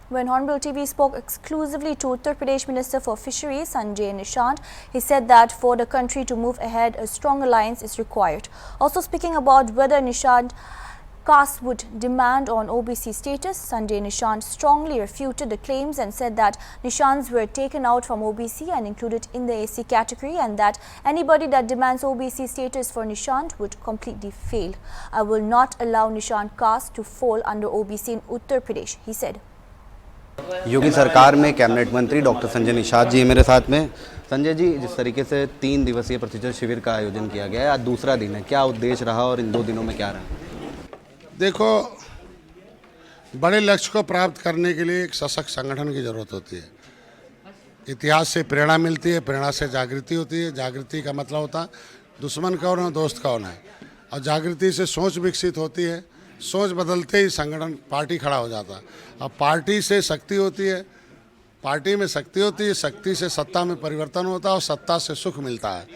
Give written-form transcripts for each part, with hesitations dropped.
When Hornbill TV spoke exclusively to Uttar Pradesh Minister for Fisheries Sanjay Nishant, he said that for the country to move ahead, a strong alliance is required. Also speaking about whether Nishant caste would demand on OBC status, Sanjay Nishant strongly refuted the claims and said that Nishants were taken out from OBC and included in the AC category, and that anybody that demands OBC status for Nishant would completely fail. I will not allow Nishant caste to fall under OBC in Uttar Pradesh, he said. योगी सरकार में cabinet मंत्री doctor Sanjay Nishad ji मेरे साथ में। संजय जी, जिस तरीके से 3 दिवसीय प्रशिक्षण शिविर का आयोजन किया गया है, आज दूसरा दिन है, क्या उद्देश्य रहा और इन 2 दिनों में क्या रहा? देखो, बड़े लक्ष्य को प्राप्त करने के लिए एक सशक्त संगठन की जरूरत होती है। इतिहास से प्रेरणा मिलती है, प्रेरणा से जागृति होती है। जागृति का मतलब होता है दुश्मन कौन है, दोस्त कौन है, और जागृति से सोच विकसित होती है। सोच बदलते ही संगठन पार्टी खड़ा हो जाता है। अब पार्टी से शक्ति होती है, पार्टी में शक्ति होती है, शक्ति से सत्ता में परिवर्तन होता है और सत्ता से सुख मिलता है।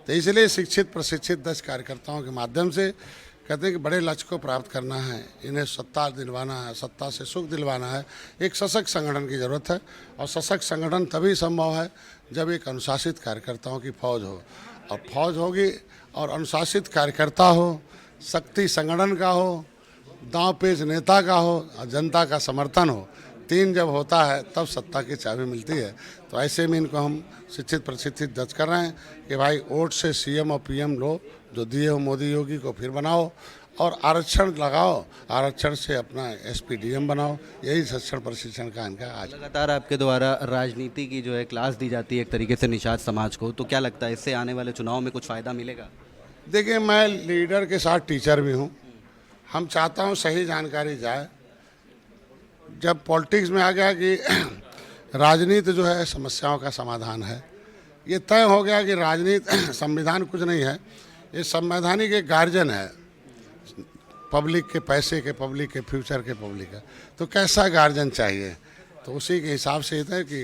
तो इसलिए शिक्षित प्रशिक्षित 10 कार्यकर्ताओं के माध्यम से कहते हैं कि बड़े लक्ष्य को प्राप्त करना है, इन्हें सत्ता दिलवाना है, सत्ता से सुख दिलवाना है। एक सशक्त संगठन की ज़रूरत है, और सशक्त संगठन तभी संभव है जब एक अनुशासित कार्यकर्ताओं की फौज हो, और फौज होगी और अनुशासित कार्यकर्ता हो, शक्ति संगठन का हो, दांव पेच नेता का हो और जनता का समर्थन हो। 3 जब होता है तब सत्ता की चाबी मिलती है। तो ऐसे में इनको हम शिक्षित प्रशिक्षित दर्ज कर रहे हैं कि भाई वोट से सीएम और पीएम लो, जो दिए हो मोदी योगी को फिर बनाओ, और आरक्षण लगाओ, आरक्षण से अपना एसपी डीएम बनाओ। यही शिक्षण प्रशिक्षण का इनका आज। लगातार आपके द्वारा राजनीति की जो है क्लास दी जाती है एक तरीके से निषाद समाज को, तो क्या लगता है इससे आने वाले चुनाव में कुछ फ़ायदा मिलेगा? देखिए, मैं लीडर के साथ टीचर भी हूँ। हम चाहता हूँ सही जानकारी जाए। जब पॉलिटिक्स में आ गया कि राजनीति जो है समस्याओं का समाधान है, ये तय हो गया कि राजनीति संविधान कुछ नहीं है, ये संवैधानिक एक गार्जियन है पब्लिक के पैसे के, पब्लिक के फ्यूचर के, पब्लिक का। तो कैसा गार्जियन चाहिए, तो उसी के हिसाब से ये है कि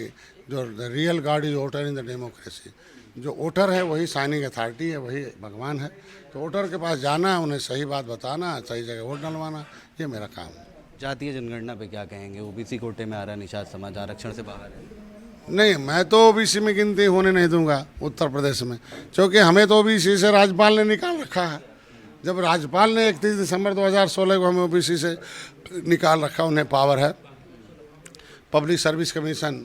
जो real God is voter in the democracy, जो वोटर है वही साइनिंग अथॉरिटी है, वही भगवान है। तो वोटर के पास जाना, उन्हें सही बात बताना, सही जगह वोट डलवाना, ये मेरा काम है। जातीय जनगणना पे क्या कहेंगे? ओबीसी कोटे में आ रहा है निषाद समाज, आरक्षण से बाहर है। नहीं, मैं तो ओबीसी में गिनती होने नहीं दूंगा उत्तर प्रदेश में, क्योंकि हमें तो ओबीसी से राज्यपाल ने निकाल रखा है। जब राज्यपाल ने 31 दिसंबर 2016 को हमें ओबीसी से निकाल रखा, उन्हें पावर है। पब्लिक सर्विस कमीशन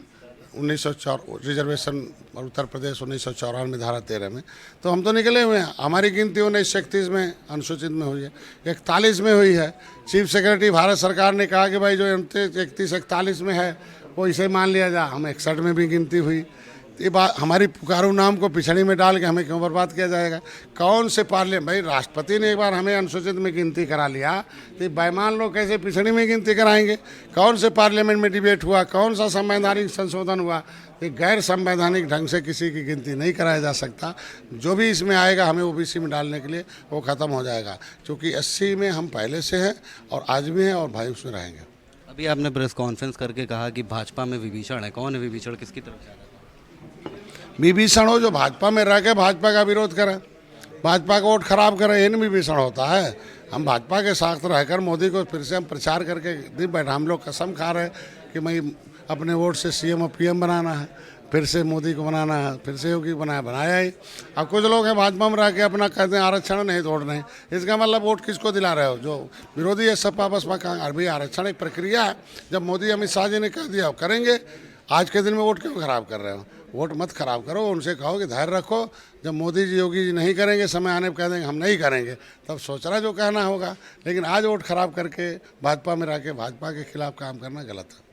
1904 रिजर्वेशन और उत्तर प्रदेश 1994 में धारा 13 में, तो हम तो निकले हुए हैं। हमारी गिनती 1931 में अनुसूचित में हुई है, 41 में हुई है। चीफ सेक्रेटरी भारत सरकार ने कहा कि भाई जो 31-41 में है वो इसे मान लिया जाए। हम 61 में भी गिनती हुई। ये बात हमारी पुकारू नाम को पिछड़ी में डाल के हमें क्यों बर्बाद किया जाएगा? कौन से पार्लियामेंट, भाई राष्ट्रपति ने एक बार हमें अनुसूचित में गिनती करा लिया, तो बेईमान लोग कैसे पिछड़ी में गिनती कराएंगे? कौन से पार्लियामेंट में डिबेट हुआ, कौन सा संवैधानिक संशोधन हुआ? ये गैर संवैधानिक ढंग से किसी की गिनती नहीं कराया जा सकता। जो भी इसमें आएगा हमें ओबीसी में डालने के लिए, वो ख़त्म हो जाएगा, क्योंकि 80 में हम पहले से हैं और आज भी हैं और भाई उसमें रहेंगे। अभी आपने प्रेस कॉन्फ्रेंस करके कहा कि भाजपा में विभीषण है। कौन है विभीषण, किसकी तरफ जा रहा है? विभीषण हो जो भाजपा में रह के भाजपा का विरोध करे, भाजपा का वोट खराब करे, इन विभीषण होता है। हम भाजपा के साथ रहकर मोदी को फिर से हम प्रचार करके नहीं बैठा। हम लोग कसम खा रहे कि मैं अपने वोट से सीएम और पीएम बनाना है, फिर से मोदी को बनाना है, फिर से योगी बनाया ही। अब कुछ लोग हैं भाजपा में रह के अपना कहते हैं आरक्षण नहीं तोड़ना है। इसका मतलब वोट किसको दिला रहे हो? जो विरोधी है सपा बसपा का। अभी आरक्षण एक प्रक्रिया है, जब मोदी अमित शाह जी ने कह दिया करेंगे। आज के दिन में वोट क्यों खराब कर रहे हो? वोट मत खराब करो, उनसे कहो कि धैर्य रखो। जब मोदी जी योगी जी नहीं करेंगे, समय आने पर कह देंगे हम नहीं करेंगे, तब सोचना जो कहना होगा। लेकिन आज वोट खराब करके भाजपा में रह के भाजपा के खिलाफ काम करना गलत है।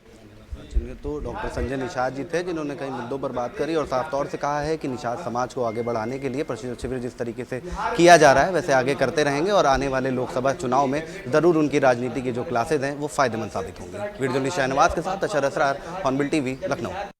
तो डॉक्टर संजय निषाद जी थे, जिन्होंने कई मुद्दों पर बात करी और साफ तौर से कहा है कि निषाद समाज को आगे बढ़ाने के लिए प्रशिक्षण शिविर जिस तरीके से किया जा रहा है वैसे आगे करते रहेंगे, और आने वाले लोकसभा चुनाव में ज़रूर उनकी राजनीति की जो क्लासेज हैं वो फायदेमंद साबित होंगी। वीडियो जर्नलिस्ट शाहनवाज के साथ अशर असरार, हॉर्नबिल टीवी, लखनऊ।